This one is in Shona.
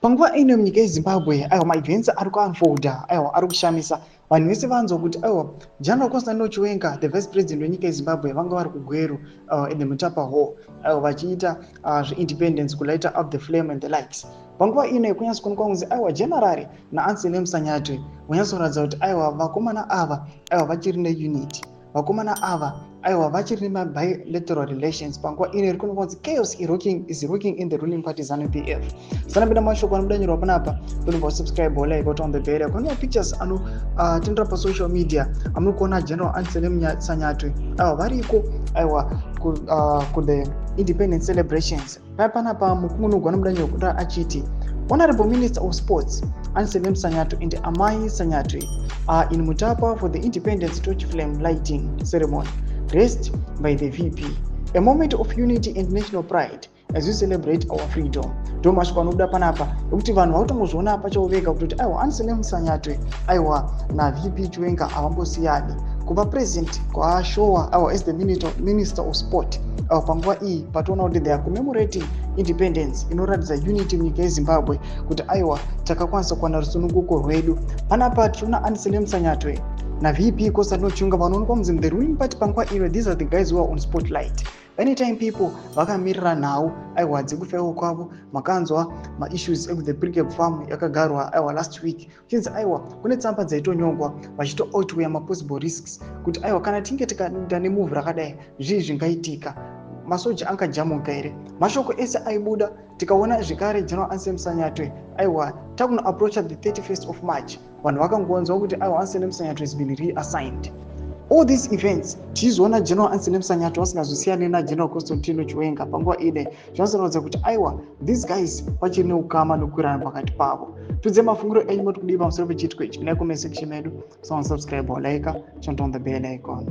panguva ino munyika yeZimbabwe maevents ari kuunfolda ari kushamisa. Vanhu vese vanzwa kuti General Sanyatwe Chiwenga, the vice president wenyika yeZimbabwe, vanga vari kugweru in the Mutapa Hall vachiita zveindependence, kulighter up the flame and the likes. Panguva ino kunyatso kuonekwa kunzi general naAnselm Sanyatwe vanyatsoratidza kuti vakomana ava vachiri neunity, vakomana ava vachiri bilateral relations. Panguva ino iri kuonekwa kunzi chaos is rocking in the ruling party ZANU-PF. Sanapinda mashoko anobudanyirwa panapa, tonomba subscribe like on the bell. Kuna pictures tendera pa social media amukuona General Anselm Sanyatwe variko ku the independence celebrations. Panapa mukunugwa anobudanyirwa kuti achiti Honorable Minister of Sports Anselm Sanyatwe and Amai Sanyatwe are in Mutapa for the independence torch flame lighting ceremony, graced by the VP. A moment of unity and national pride as we celebrate our freedom. Tomashwa anobuda panapa ekuti vanhu vautongozviona apa choveka kuti Anselm Sanyatwe na VP Chiwenga avambosiyani. Kuva present kwaashowa as the minister of sport panguva iyi patoona kuti they are commemorating independence inoratidza unity munyika yeZimbabwe kuti takakwanisa kuwana rusununguko rwedu. Panapa tichiona Anselm Sanyatwe na VP Sanyatwe Chiwenga vanoonekwa kunzi the ruling party panguva ino. These are the guys who are on spotlight. Anytime people vakamirira nhau dzekufaiwa kwavo, makanzwa issues of the brick farm yakagarwa last week, chinzi kune tsamba dzaitonyongwa vachito possible risks kuti kana tinge tikaita nemove rakadai zvii zvingaitika, masoja angajamuka here. Mashoko ese aibuda, tikaona zvekare General Anselm Sanyatwe takuna approach the 31st of March, vanhu vakangonzwa kuti Anselm Sanyatwe has been reassigned. All these events tichizoona General Anselm Sanyatwe vasingazosiyani naGeneral Sanyatwe Chiwenga panguva ine, zvinozoratidza kuti these guys vachiri neukama nokukwirana pakati pavo. Tudze mafungiro enyu moti kudii pamusoro pechitiko ichi. Kuna comment section medu, subscribe or like, turn on the bell icon.